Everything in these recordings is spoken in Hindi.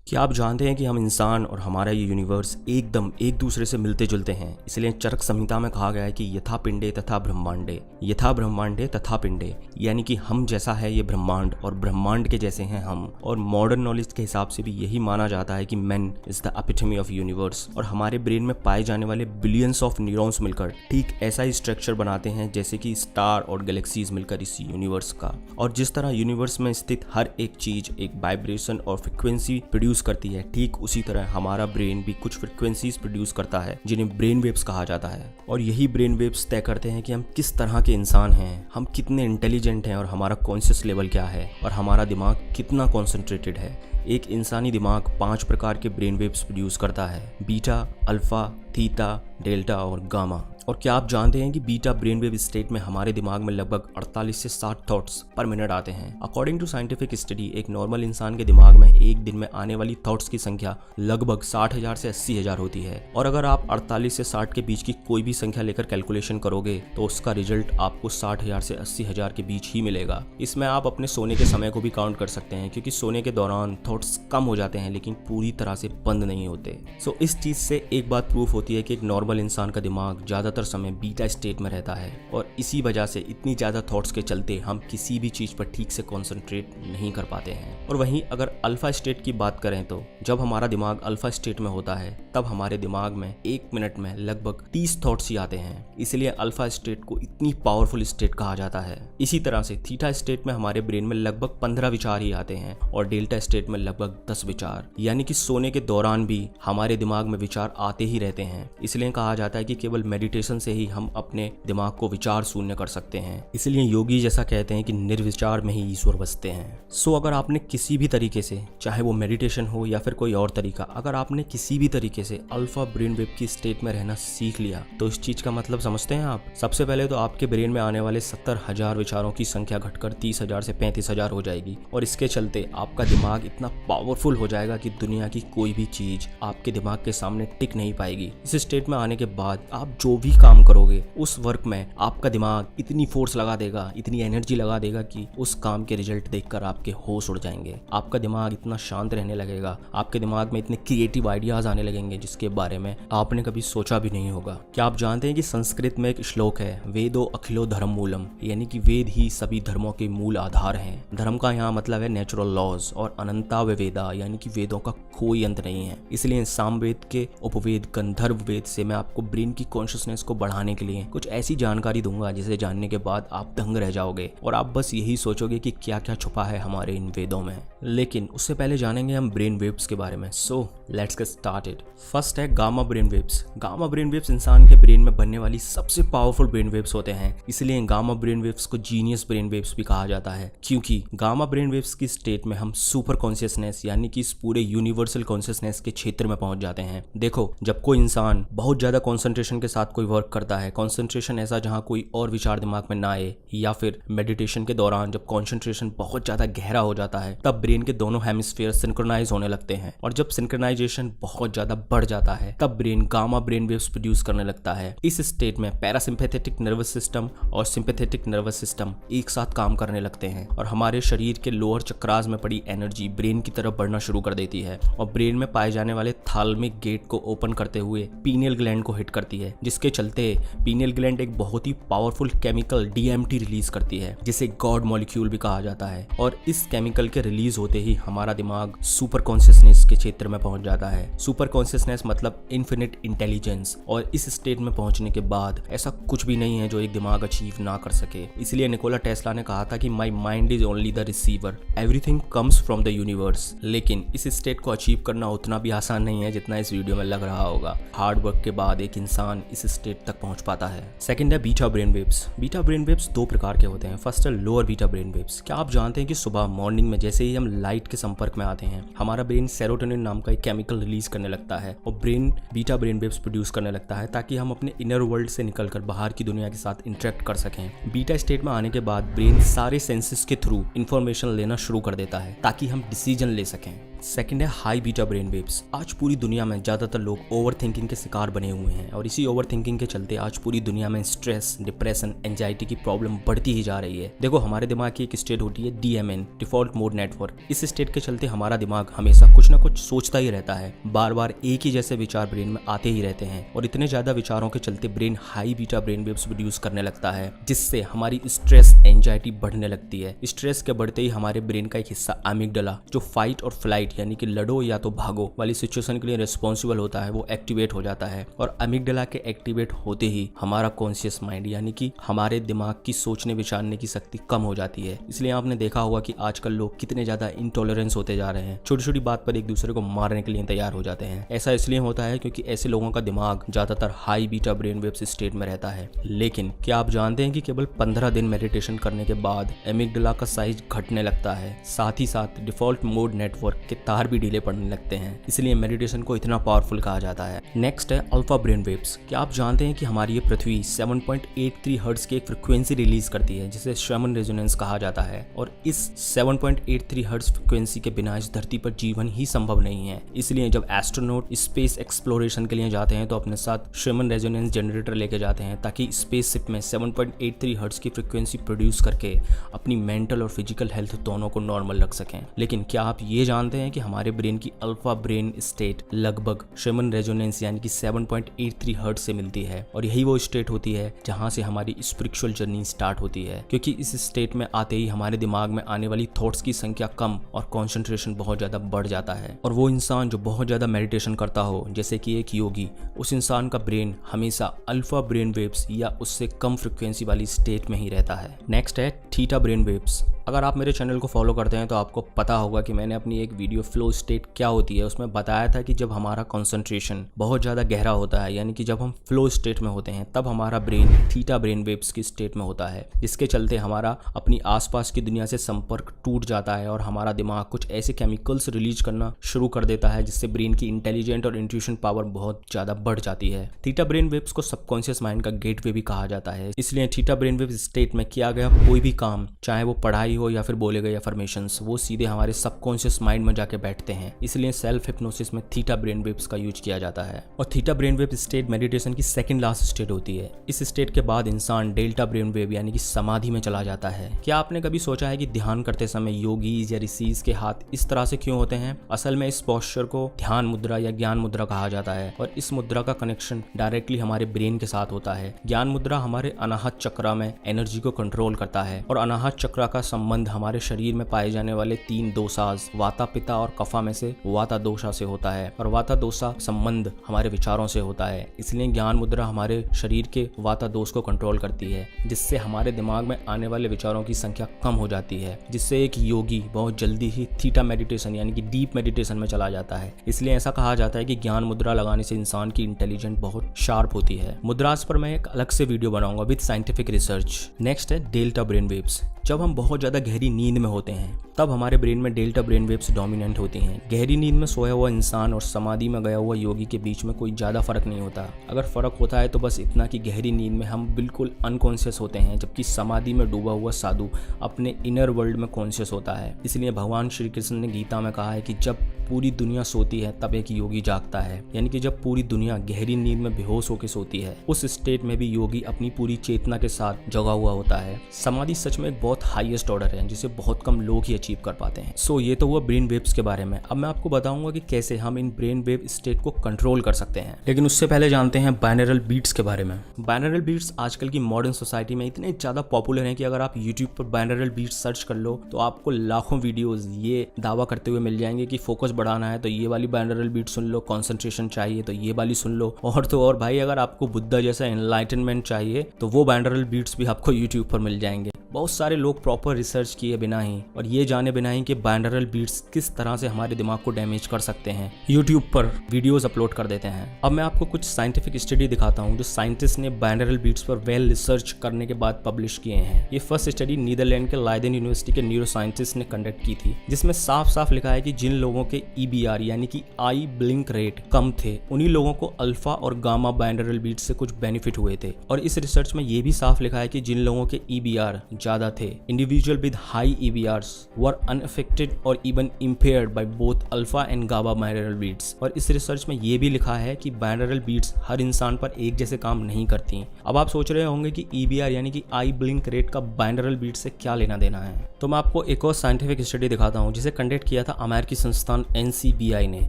क्या आप जानते हैं कि हम इंसान और हमारा ये यूनिवर्स एकदम एक दूसरे से मिलते जुलते हैं। इसलिए चरक संहिता में कहा गया है कि यथा पिंडे तथा ब्रह्मांडे तथा पिंडे, यानी कि हम जैसा है ये ब्रह्मांड और ब्रह्मांड के जैसे हैं हम। और मॉडर्न नॉलेज के हिसाब से भी यही माना जाता है कि man is the epitome of universe. और हमारे ब्रेन में पाए जाने वाले बिलियंस ऑफ न्यूरॉन्स मिलकर ठीक ऐसा ही स्ट्रक्चर बनाते हैं जैसे कि स्टार और गैलेक्सीज मिलकर इस यूनिवर्स का। और जिस तरह यूनिवर्स में स्थित हर एक चीज एक वाइब्रेशन और फ्रिक्वेंसी प्रोड्यूस करती है, ठीक उसी तरह हमारा ब्रेन भी कुछ फ्रिक्वेंसीज प्रोड्यूस करता है जिन्हें ब्रेन वेव्स कहा जाता है। और यही ब्रेन वेव्स तय करते हैं कि हम किस तरह के इंसान हैं, हम कितने इंटेलिजेंट हैं और हमारा कॉन्शियस लेवल क्या है और हमारा दिमाग कितना कॉन्सेंट्रेटेड है। एक इंसानी दिमाग 5 प्रकार के ब्रेन वेव्स प्रोड्यूस करता है, बीटा, अल्फा, थीटा, डेल्टा और गामा। और क्या आप जानते हैं कि बीटा ब्रेन वेव स्टेट में हमारे दिमाग में लगभग 48 से 60 थॉट्स पर मिनट आते हैं। अकॉर्डिंग टू साइंटिफिक स्टडी, एक नॉर्मल इंसान के दिमाग में एक दिन में आने वाली थॉट्स की संख्या लगभग 60,000 से 80,000 होती है। और अगर आप 48 से 60 के बीच की कोई भी संख्या लेकर कैलकुलेशन करोगे तो उसका रिजल्ट आपको 60,000 से 80,000 के बीच ही मिलेगा। इसमें आप अपने सोने के समय को भी काउंट कर सकते हैं, क्योंकि सोने के दौरान थॉट्स कम हो जाते हैं लेकिन पूरी तरह से बंद नहीं होते। सो इस चीज से एक बात प्रूफ होती है कि एक नॉर्मल इंसान का दिमाग ज्यादातर समय बीटा स्टेट में रहता है। और इसी वजह से इतनी ज्यादा थॉट्स के चलते हम किसी भी चीज पर ठीक से कॉन्सेंट्रेट नहीं कर पाते हैं। और वहीं अगर अल्फा स्टेट की बात करें तो जब हमारा दिमाग अल्फा स्टेट में होता है तब हमारे दिमाग में 1 मिनट में लगभग 30 थॉट्स ही आते हैं। इसलिए अल्फा स्टेट को इतनी पावरफुल स्टेट कहा जाता है। इसी तरह से थीटा स्टेट में हमारे ब्रेन में लगभग 15 विचार ही आते हैं और डेल्टा स्टेट में लगभग 10 विचार, यानी कि सोने के दौरान भी हमारे दिमाग में विचार आते ही रहते हैं। इसलिए कहा जाता है कि केवल मेडिटेशन से ही हम अपने दिमाग को विचार शून्य कर सकते हैं। इसलिए योगी जैसा कहते हैं कि निर्विचार में ही ईश्वर बसते हैं। सो अगर आपने किसी भी तरीके से, चाहे वो मेडिटेशन हो या फिर कोई और तरीका, अगर आपने किसी भी तरीके से अल्फा ब्रेन वेव की स्टेट में रहना सीख लिया तो इस चीज का मतलब समझते हैं आप। सबसे पहले तो आपके ब्रेन में आने वाले 70,000 विचारों की संख्या घटकर 30,000 से 35,000 हो जाएगी। और इसके चलते आपका दिमाग इतना पावरफुल हो जाएगा कि दुनिया की कोई भी चीज आपके दिमाग के सामने टिक नहीं पाएगी। इस स्टेट में आने के बाद आप जो भी काम करोगे उस वर्क में आपका दिमाग इतनी फोर्स लगा देगा, इतनी एनर्जी लगा देगा कि उस काम के रिजल्ट देखकर आपके होश उड़ जाएंगे। आपका दिमाग इतना शांत रहने लगेगा, आपके दिमाग में इतने क्रिएटिव आइडियाज आने लगेंगे जिसके बारे में आपने कभी सोचा भी नहीं होगा। क्या आप जानते हैं कि संस्कृत में एक श्लोक है, वेदो अखिलो धर्म मूलम, यानी कि वेद ही सभी धर्मों के मूल आधार हैं। धर्म का यहाँ मतलब है नेचुरल लॉज और अनंता वेदा, यानी कि वेदों का कोई अंत नहीं है। इसलिए सामवेद के उपवेद गंधर्व वेद से मैं आपको ब्रेन की कॉन्शियसनेस को बढ़ाने के लिए कुछ ऐसी जानकारी दूंगा जिसे जानने के बाद आप दंग रह जाओगे और आप बस यही सोचोगे कि क्या क्या छुपा है हमारे इन वेदों में। लेकिन उससे पहले जानेंगे हम ब्रेन वेव्स के बारे में। So let's get started. First है gamma brain waves. Gamma brain waves इंसान के ब्रेन में बनने वाली सबसे पावरफुल ब्रेन वेव्स होते हैं। इसलिए गामा ब्रेन वेव्स को जीनियस ब्रेन वेव्स भी कहा जाता है, क्योंकि गामा ब्रेन वेव्स की स्टेट में हम सुपर कॉन्शियसनेस यानी कि इस पूरे यूनिवर्सल कॉन्शियसनेस के क्षेत्र में पहुंच जाते हैं। देखो, जब कोई इंसान बहुत ज्यादा कॉन्सेंट्रेशन के साथ कोई वर्क करता है, कॉन्सेंट्रेशन ऐसा जहां कोई और विचार दिमाग में ना आए, या फिर मेडिटेशन के दौरान जब कॉन्सेंट्रेशन बहुत ज्यादा गहरा हो जाता है तब ब्रेन के दोनों हेमिस्फीयर सिंक्रोनाइज होने लगते हैं। और जब सिंक्रोनाइजेशन बहुत ज्यादा बढ़ जाता है तब brain gamma brain waves produce करने लगता है। इस स्टेट में पैरासिम्पैथेटिक नर्वस सिस्टम और सिंपैथेटिक नर्वस सिस्टम एक साथ काम करने लगते हैं और हमारे शरीर के लोअर चक्रास में पड़ी एनर्जी ब्रेन की तरफ बढ़ना शुरू कर देती है और ब्रेन में पाए जाने वाले थालमिक गेट को ओपन करते हुए पीनियल ग्लैंड को हिट करती है, जिसके चलते पीनियल ग्लैंड एक बहुत ही पावरफुल केमिकल DMT रिलीज करती है, जिसे गॉड मॉलिक्यूल भी कहा जाता है। और इस केमिकल के रिलीज होते ही हमारा दिमाग सुपर कॉन्शियसनेस के क्षेत्र में पहुंच जाता है। सुपर कॉन्शियसनेस मतलब इन्फिनिट इंटेलिजेंस। और इस स्टेट में पहुंचने के बाद ऐसा कुछ भी नहीं है जो एक दिमाग अचीव ना कर सके। इसलिए निकोला टेस्ला ने कहा था कि my mind is only the receiver, everything comes from the universe. लेकिन इस स्टेट को अचीव करना उतना भी आसान नहीं है जितना इस वीडियो में लग रहा होगा। हार्ड वर्क के बाद एक इंसान इस स्टेट तक पहुंच पाता है। सेकंड है beta brain waves. Beta brain waves 2 प्रकार के होते हैं। फर्स्ट है लोअर बीटा ब्रेन वेव्स। क्या आप जानते हैं कि सुबह मॉर्निंग में जैसे ही हम लाइट के संपर्क में आते हैं हमारा ब्रेन सेरोटोनिन नाम का एक केमिकल रिलीज करने लगता है और brain beta brain waves produce करने लगता है ताकि हम अपने इनर वर्ल्ड से निकलकर बाहर की दुनिया के साथ इंटरेक्ट कर सकें। बीटा स्टेट में आने के बाद ब्रेन सारे सेंसेस के थ्रू इंफॉर्मेशन लेना शुरू कर देता है ताकि हम डिसीजन ले सकें। सेकंड है हाई बीटा ब्रेन वेव्स। आज पूरी दुनिया में ज्यादातर लोग ओवर थिंकिंग के शिकार बने हुए हैं और इसी ओवर थिंकिंग के चलते आज पूरी दुनिया में स्ट्रेस, डिप्रेशन, एंजाइटी की प्रॉब्लम बढ़ती ही जा रही है। देखो, हमारे दिमाग की एक स्टेट होती है DMN, डिफॉल्ट मोड नेटवर्क। इस स्टेट के चलते हमारा दिमाग हमेशा कुछ ना कुछ सोचता ही रहता है, बार बार एक ही जैसे विचार ब्रेन में आते ही रहते हैं और इतने ज्यादा विचारों के चलते brain high beta brain waves produce करने लगता है, जिससे हमारी स्ट्रेस, एंजाइटी बढ़ने लगती है। स्ट्रेस के बढ़ते ही हमारे ब्रेन का एक हिस्सा एमिगडाला, जो फाइट और फ्लाइट यानी कि लड़ो या तो भागो वाली सिचुएशन के लिए रिस्पॉन्सिबल होता है, वो एक्टिवेट हो जाता है। और एमिगडाला के एक्टिवेट होते ही हमारा कॉन्शियस माइंड यानी कि हमारे दिमाग की सोचने विचारने की शक्ति कम हो जाती है। इसलिए आपने देखा होगा कि आजकल लोग कितने ज्यादा इंटॉलरेंस होते जा रहे हैं, छोटी छोटी बात पर एक दूसरे को मारने के लिए तैयार हो जाते हैं। ऐसा इसलिए होता है क्योंकि ऐसे लोगों का दिमाग ज्यादातर high beta brain waves state में रहता है। लेकिन क्या आप जानते हैं कि केवल 15 दिन मेडिटेशन करने के बाद एमिगडाला का साइज घटने लगता है, साथ ही साथ डिफॉल्ट मोड नेटवर्क के तार भी ढीले पड़ने लगते हैं। इसलिए मेडिटेशन को इतना पावरफुल कहा जाता है। नेक्स्ट है अल्फा ब्रेन वेव्स। क्या आप जानते हैं कि हमारी ये पृथ्वी 7.83 हर्ट्ज की एक फ्रिक्वेंसी रिलीज करती है, जिसे शर्मन रेजोनेंस कहा जाता है। और इस 7.83 हर्ट्ज फ्रिक्वेंसी के बिना इस धरती पर जीवन ही संभव नहीं है। इसलिए जब एस्ट्रोनॉट स्पेस एक्सप्लोरेशन के लिए जाते हैं तो अपने साथ शर्मन रेजोनेंस जनरेटर लेके जाते हैं, ताकि स्पेसशिप में 7.83 हर्ट्ज की फ्रिक्वेंसी प्रोड्यूस करके अपनी मेंटल और फिजिकल हेल्थ दोनों को नॉर्मल रख सकें। लेकिन क्या आप ये जानते हैं कि हमारे ब्रेन की अल्फा ब्रेन स्टेट लगभग शर्मन रेजोनेंस यानी कि 7.83 हर्ट्ज से मिलती है, और यही वो स्टेट होती है जहां से हमारी स्पिरिचुअल जर्नी स्टार्ट होती है। क्योंकि इस स्टेट में आते ही हमारे दिमाग में आने वाली थॉट्स की संख्या कम और कॉन्सेंट्रेशन बहुत ज्यादा बढ़ जाता है। और वो इंसान जो बहुत ज्यादा मेडिटेशन करता हो, जैसे कि एक योगी, उस इंसान का ब्रेन हमेशा अल्फा ब्रेन वेव्स या उससे कम फ्रिक्वेंसी वाली स्टेट में ही रहता है। नेक्स्ट है थीटा ब्रेन वेव्स। अगर आप मेरे चैनल को फॉलो करते हैं तो आपको पता होगा कि मैंने अपनी एक वीडियो फ्लो स्टेट क्या होती है उसमें बताया था कि जब हमारा कंसंट्रेशन बहुत ज़्यादा गहरा होता है, यानी कि जब हम फ्लो स्टेट में होते हैं, तब हमारा ब्रेन थीटा ब्रेन वेव्स की स्टेट में होता है, जिसके चलते हमारा अपनी आसपास की दुनिया से संपर्क टूट जाता है और हमारा दिमाग कुछ ऐसे केमिकल्स रिलीज करना शुरू कर देता है जिससे ब्रेन की इंटेलिजेंट और इंट्यूशन पावर बहुत ज़्यादा बढ़ जाती है। थीटा ब्रेन वेव्स को सबकॉन्शियस माइंड का गेटवे भी कहा जाता है। इसलिए थीटा ब्रेन वेव स्टेट में किया गया कोई भी काम, चाहे वो पढ़ाई हो या फिर बोले गए अफर्मेशंस, वो सीधे हमारे सबकॉन्शियस माइंड में जाके बैठते हैं। इसलिए सेल्फ हिप्नोसिस में थीटा ब्रेन वेव्स का यूज किया जाता है। और theta brain wave state meditation की सेकंड लास्ट स्टेट होती है। इस स्टेट के बाद इंसान डेल्टा ब्रेन वेव यानी कि समाधि में चला जाता है। क्या आपने कभी सोचा है कि ध्यान करते समय योगीज या ऋषिज के हाथ इस तरह से क्यों होते हैं? असल में इस पोस्चर को ध्यान मुद्रा या ज्ञान मुद्रा कहा जाता है, और इस मुद्रा का कनेक्शन डायरेक्टली हमारे ब्रेन के साथ होता है। ज्ञान मुद्रा हमारे अनाहत चक्र में एनर्जी को कंट्रोल करता है, और अनाहत चक्र का संबंध हमारे शरीर में पाए जाने वाले 3 दोषास वाता, पित्ता और कफा में से वाता दोषा से होता है, और वाता दोषा संबंध हमारे विचारों से होता है। इसलिए ज्ञान मुद्रा हमारे शरीर के वाता दोष को कंट्रोल करती है, जिससे हमारे दिमाग में आने वाले विचारों की संख्या कम हो जाती है, जिससे एक योगी बहुत जल्दी ही थीटा मेडिटेशन यानी कि डीप मेडिटेशन में चला जाता है। इसलिए ऐसा कहा जाता है कि ज्ञान मुद्रा लगाने से इंसान की इंटेलिजेंस बहुत शार्प होती है। मुद्रास पर मैं एक अलग से वीडियो बनाऊंगा विद साइंटिफिक रिसर्च। नेक्स्ट है डेल्टा ब्रेन वेव्स। जब हम बहुत ज्यादा गहरी नींद में होते हैं तब हमारे ब्रेन में डेल्टा ब्रेन वेव्स डोमिनेंट होती हैं। गहरी नींद में सोया हुआ इंसान और समाधि में गया हुआ योगी के बीच में कोई ज़्यादा फर्क नहीं होता। अगर फर्क होता है तो बस इतना कि गहरी नींद में हम बिल्कुल अनकॉन्शियस होते हैं, जबकि समाधि में डूबा हुआ साधु अपने इनर वर्ल्ड में कॉन्शियस होता है। इसलिए भगवान श्री कृष्ण ने गीता में कहा है कि जब पूरी दुनिया सोती है तब एक योगी जागता है, यानी कि जब पूरी दुनिया गहरी नींद में बेहोश होकर सोती है, उस स्टेट में भी योगी अपनी पूरी चेतना के साथ जगा हुआ होता है। समाधि सच में एक बहुत हाईएस्ट ऑर्डर है जिसे बहुत कम लोग ही अचीव कर पाते हैं। सो ये तो हुआ ब्रेन वेव्स के बारे में। अब मैं आपको बताऊंगा कि कैसे हम इन ब्रेन वेव स्टेट को कंट्रोल कर सकते हैं, लेकिन उससे पहले जानते हैं बाइनरल बीट्स के बारे में। बाइनरल बीट्स आजकल की मॉडर्न सोसाइटी में इतने ज्यादा पॉपुलर हैं कि अगर आप यूट्यूब पर बाइनरल बीट्स सर्च कर लो तो आपको लाखों वीडियोस ये दावा करते हुए मिल जाएंगे कि फोकस बढ़ाना है तो ये वाली बाइनरल बीट सुन लो, कंसंट्रेशन चाहिए तो ये वाली सुन लो, और तो और भाई अगर आपको बुद्धा जैसा एनलाइटनमेंट चाहिए तो वो बाइनरल बीट्स भी आपको यूट्यूब पर मिल जाएंगे। बहुत सारे लोग प्रॉपर रिसर्च किए बिना ही और ये जाने बिना ही कि बाइनरल बीट्स किस तरह से हमारे दिमाग को डैमेज कर सकते हैं, यूट्यूब पर वीडियोस अपलोड कर देते हैं। अब मैं आपको कुछ साइंटिफिक स्टडी दिखाता हूँ जो साइंटिस्ट ने बाइनरल बीट्स पर वेल रिसर्च करने के बाद पब्लिश किए हैं। ये फर्स्ट स्टडी नीदरलैंड के लाइडेन यूनिवर्सिटी के न्यूरो साइंटिस्ट ने कंडक्ट की थी, जिसमें साफ साफ लिखा है कि जिन लोगों के EBR यानी कि आई ब्लिंक रेट कम थे उन्हीं लोगों को अल्फा और गामा बाइनरल बीट्स से कुछ बेनिफिट हुए थे। और इस रिसर्च में ये भी साफ लिखा है कि जिन लोगों के EBR ज्यादा थे। Individual with high EBRs were unaffected और even impaired by both alpha and gamma binaural beats. और इस रिसर्च में ये भी लिखा है कि बाइनरल बीट्स हर इंसान पर एक जैसे काम नहीं करती। अब आप सोच रहे होंगे कि EBR यानी कि आई ब्लिंक रेट का बाइनरल बीट से क्या लेना देना है, तो मैं आपको एक और साइंटिफिक स्टडी दिखाता हूँ जिसे कंडक्ट किया था अमेरिकी संस्थान NCBI ने,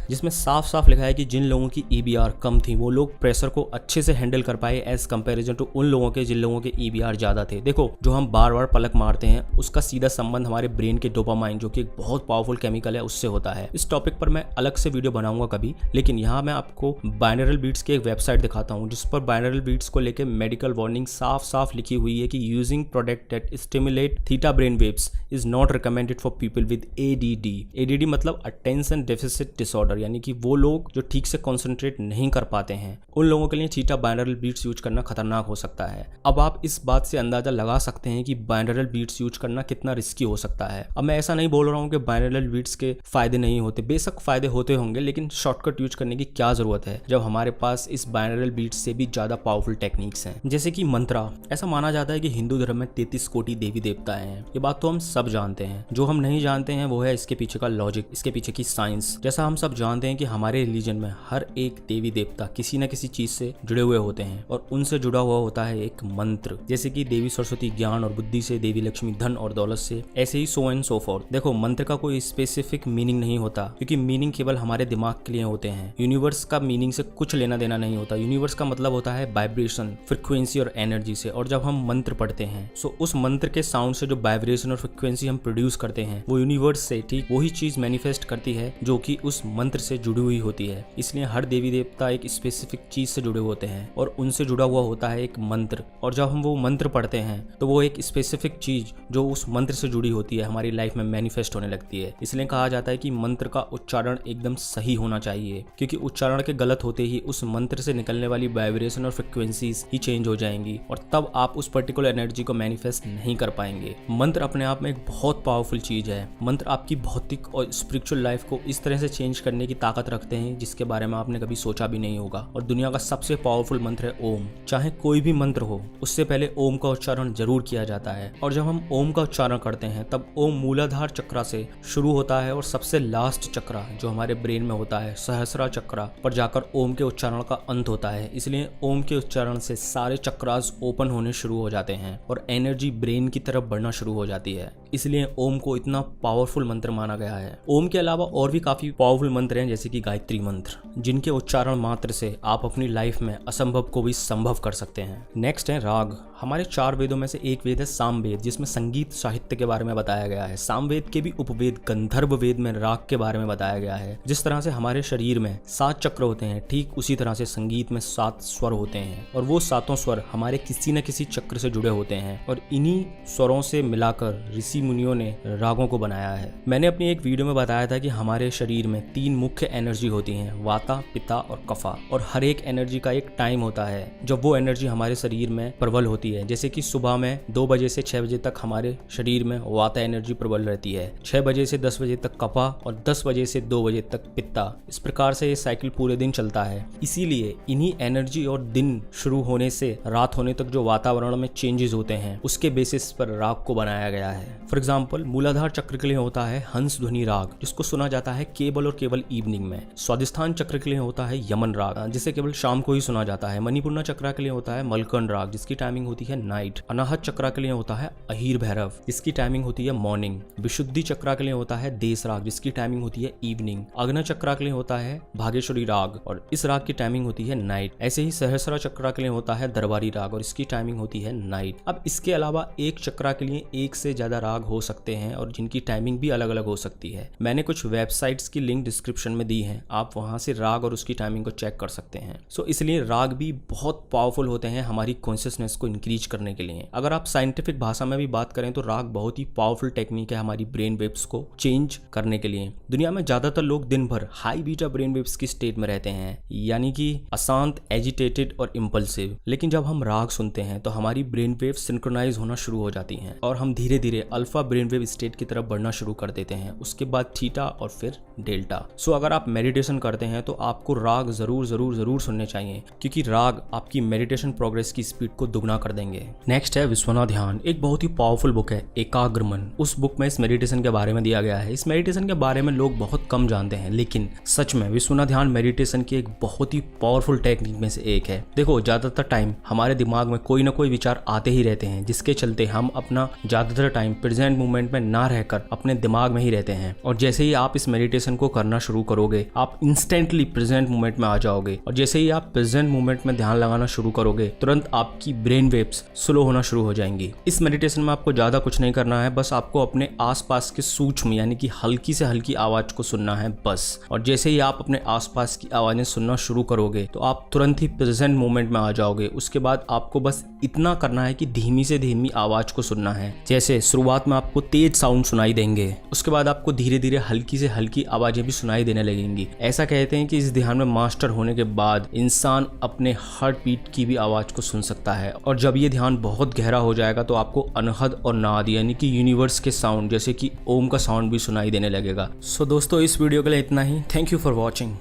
जिसमें साफ साफ लिखा है कि जिन लोगों की EBR कम थी वो लोग प्रेशर को अच्छे से हैंडल कर पाए एज कंपैरिजन टू उन लोगों के जिन लोगों के EBR ज्यादा थे। देखो, जो हम बार बार पलक मारते हैं उसका सीधा संबंध हमारे ब्रेन के डोपामाइन, जो कि एक बहुत पावरफुल केमिकल है, उससे होता है। इस टॉपिक पर मैं अलग से वीडियो बनाऊंगा कभी, लेकिन यहाँ मैं आपको बाइनरल बीट्स की एक वेबसाइट दिखाता हूँ जिस पर बाइनरल बीट्स को लेकर मेडिकल वार्निंग साफ साफ लिखी हुई है कि using product that stimulate theta brain waves is not recommended for people with ADD। ADD मतलब अटेंशन डेफिसिट डिसऑर्डर, यानी कि वो लोग जो ठीक से कॉन्सेंट्रेट नहीं कर पाते हैं, उन लोगों के लिए थीटा बाइनरल बीट्स यूज करना खतरनाक हो सकता है। अब आप इस बात से अंदाजा लगा सकते हैं कि बाइनरल बीट्स यूज करना कितना रिस्की हो सकता है। अब मैं ऐसा नहीं बोल रहा हूँ कि बाइनरल बीट्स के फायदे नहीं होते, बेशक फायदे होते होंगे, लेकिन शॉर्टकट यूज करने की क्या जरूरत है जब हमारे पास इस बाइनरल बीट्स से भी ज्यादा पावरफुल टेक्निक्स हैं, जैसे कि मंत्रा। ऐसा माना जाता है कि हिंदू धर्म में 33 कोटि देवी देवता हैं। ये बात तो हम सब जानते हैं। जो हम नहीं जानते हैं वो है इसके पीछे का लॉजिक, इसके पीछे की साइंस। जैसा हम सब जानते हैं कि हमारे रिलीजन में हर एक देवी देवता किसी न किसी चीज से जुड़े हुए होते हैं और उनसे जुड़ा हुआ होता है एक मंत्र। जैसे कि देवी सरस्वती ज्ञान और बुद्धि से, देवी लक्ष्मी धन और दौलत से, ऐसे ही सो एंड सो फोर्थ। देखो, मंत्र का कोई स्पेसिफिक मीनिंग नहीं होता, क्योंकि मीनिंग केवल हमारे दिमाग के लिए होते हैं। यूनिवर्स का मीनिंग से कुछ लेना देना नहीं होता। यूनिवर्स का मतलब होता है वाइब्रेशन, फ्रिक्वेंसी और एनर्जी से। और जब हम मंत्र पढ़ते हैं तो उस मंत्र के साउंड से जो वाइब्रेशन और फ्रिक्वेंसी हम प्रोड्यूस करते हैं वो यूनिवर्स से ठीक वही चीज मैनिफेस्ट करती है जो कि उस मंत्र से जुड़ी हुई होती है। इसलिए हर देवी देवता एक स्पेसिफिक चीज से जुड़े होते हैं और उनसे जुड़ा हुआ होता है एक मंत्र। और जब हम वो मंत्र पढ़ते हैं तो वो एक स्पेसिफिक चीज जो उस मंत्र से जुड़ी होती है हमारी लाइफ में मैनिफेस्ट होने लगती है। इसलिए कहा जाता है कि मंत्र का उच्चारण एकदम सही होना चाहिए, क्योंकि उच्चारण के गलत होते ही उस मंत्र से निकलने वाली वाइब्रेशन और फ्रिक्वेंसीज ही चेंज हो जाएंगी और तब आप उस पर्टिकुलर एनर्जी को मैनिफेस्ट नहीं कर पाएंगे। मंत्र अपने आप में एक बहुत पावरफुल चीज है। मंत्र आपकी भौतिक और स्पिरिचुअल लाइफ को इस तरह से चेंज करने की ताकत रखते हैं जिसके बारे में आपने कभी सोचा भी नहीं होगा। और दुनिया का सबसे पावरफुल मंत्र है ओम। चाहे कोई भी मंत्र हो, उससे पहले ओम का उच्चारण जरूर किया जाता है। और जब हम ओम का उच्चारण करते हैं तब ओम मूलाधार चक्र से शुरू होता है और सबसे लास्ट चक्र जो हमारे ब्रेन में होता है, सहस्रा चक्र पर जाकर ओम के उच्चारण का अंत होता है। इसलिए ओम के उच्चारण से सारे चक्रास ओपन होने शुरू हो जाते हैं और एनर्जी ब्रेन की तरफ बढ़ना शुरू हो जाती है। इसलिए ओम को इतना पावरफुल मंत्र माना गया है। ओम के अलावा और भी काफी पावरफुल मंत्र हैं, जैसे कि गायत्री मंत्र, जिनके उच्चारण मात्र से आप अपनी लाइफ में असंभव को भी संभव कर सकते हैं। नेक्स्ट है राग। हमारे 4 वेदों में से एक वेद है सामवेद, जिसमें संगीत साहित्य के बारे में बताया गया है। सामवेद के भी उपवेद गंधर्व वेद में राग के बारे में बताया गया है। जिस तरह से हमारे शरीर में 7 चक्र होते हैं, ठीक उसी तरह से संगीत में 7 स्वर होते हैं और वो 7 स्वर हमारे किसी न किसी चक्र से जुड़े होते हैं और इन्हीं स्वरों से मिलाकर ऋषि मुनियों ने रागों को बनाया है। मैंने अपनी एक वीडियो में बताया था कि हमारे शरीर में 3 मुख्य एनर्जी होती हैं, वाता, पिता और कफा, और हर एक एनर्जी का एक टाइम होता है जब वो एनर्जी हमारे शरीर में प्रबल होती है। जैसे कि सुबह में 2 बजे से 6 बजे तक हमारे शरीर में वाता एनर्जी प्रबल रहती है, 6 बजे से 10 बजे तक कफा और 10 बजे से 2 बजे तक पित्ता। इस प्रकार से ये साइकिल पूरे दिन चलता है। इसीलिए इन्हीं एनर्जी और दिन शुरू होने से रात होने तक जो वातावरण में चेंजेस होते हैं उसके बेसिस पर राग को बनाया गया है। फॉर एग्जाम्पल, मूलाधार चक्र के लिए होता है हंस ध्वनि राग, जिसको सुना जाता है केवल और केवल इवनिंग में। स्वादिष्ठान चक्र के लिए होता है यमन राग, जिसे केवल शाम को ही सुना जाता है। मणिपूर्णा चक्र के लिए होता है मलकन राग, जिसकी टाइमिंग होती है नाइट। अनाहत चक्र के लिए होता है अहीर भैरव, जिसकी टाइमिंग होती है मॉर्निंग। विशुद्धि चक्र के लिए होता है देश राग, जिसकी टाइमिंग होती है इवनिंग। अग्नि चक्र के लिए होता है भागेश्वरी राग और इस राग की टाइमिंग होती है नाइट। ऐसे ही सहस्रा चक्र के लिए होता है दरबारी राग और इसकी टाइमिंग होती है नाइट। अब इसके अलावा एक चक्र के लिए एक से ज्यादा राग हो सकते हैं और जिनकी टाइमिंग भी अलग अलग हो सकती है। मैंने कुछ वेबसाइट्स की लिंक डिस्क्रिप्शन में दी है, आप वहां से राग और उसकी टाइमिंग को चेक कर सकते हैं। सो इसलिए राग भी बहुत पावरफुल होते हैं हमारी कॉन्शियसनेस को इंक्रीज करने के लिए। अगर आप साइंटिफिक भाषा में भी बात करें तो राग बहुत ही पावरफुल टेक्निक है हमारी ब्रेन वेव्स को चेंज करने के लिए। दुनिया में ज्यादातर लोग दिन भर हाई बीटा ब्रेन वेव्स की स्टेट में रहते हैं, यानी कि अशांत, एजिटेटेड और इम्पल्सिव। लेकिन जब हम राग सुनते हैं तो हमारी ब्रेन वेव्स सिंक्रोनाइज होना शुरू हो जाती हैं और हम धीरे धीरे अल्फा अल्फा ब्रेनवेव स्टेट की तरफ बढ़ना शुरू कर देते हैं, उसके बाद थीटा और फिर डेल्टा। सो अगर आप मेडिटेशन करते हैं तो आपको राग जरूर जरूर जरूर सुनने चाहिए, क्योंकि राग आपकी मेडिटेशन प्रोग्रेस की स्पीड को दुगना कर देंगे। नेक्स्ट है विश्वनाथ ध्यान, एक बहुत ही पावरफुल बुक है, एकाग्र मन। उस बुक में इस मेडिटेशन के बारे में दिया गया है। इस मेडिटेशन के बारे में लोग बहुत कम जानते हैं, लेकिन सच में विश्वनाथ ध्यान मेडिटेशन की एक बहुत ही पावरफुल टेक्निक में से एक है। देखो, ज्यादातर टाइम हमारे दिमाग में कोई ना कोई विचार आते ही रहते हैं, जिसके चलते हम अपना ज्यादातर टाइम प्रेजेंट मोमेंट में ना रहकर अपने दिमाग में ही रहते हैं। और जैसे ही आप इस मेडिटेशन को करना शुरू करोगे, आप इंस्टेंटली प्रेजेंट मोमेंट में आ जाओगे। और जैसे ही आप प्रेजेंट मोमेंट में ध्यान लगाना शुरू करोगे, तुरंत आपकी ब्रेन वेव्स स्लो होना शुरू हो जाएंगी। इस मेडिटेशन में आपको ज्यादा कुछ नहीं करना है, बस आपको अपने आसपास के सूक्ष्म यानी कि हल्की से हल्की आवाज को सुनना है बस। और जैसे ही आप अपने आसपास की आवाजें सुनना शुरू करोगे तो आप तुरंत ही प्रेजेंट मोमेंट में आ जाओगे। उसके बाद आपको बस इतना करना है कि धीमी से धीमी आवाज को सुनना है। जैसे शुरुआत में आपको तेज साउंड सुनाई देंगे, उसके बाद आपको धीरे धीरे हल्की से हल्की आवाजें भी सुनाई देने लगेंगी। ऐसा कहते हैं कि इस ध्यान में मास्टर होने के बाद इंसान अपने हार्ट बीट की भी आवाज को सुन सकता है। और जब ये ध्यान बहुत गहरा हो जाएगा तो आपको अनहद और नाद यानी कि यूनिवर्स के साउंड जैसे कि ओम का साउंड भी सुनाई देने लगेगा। सो दोस्तों, इस वीडियो के लिए इतना ही। Thank you for watching.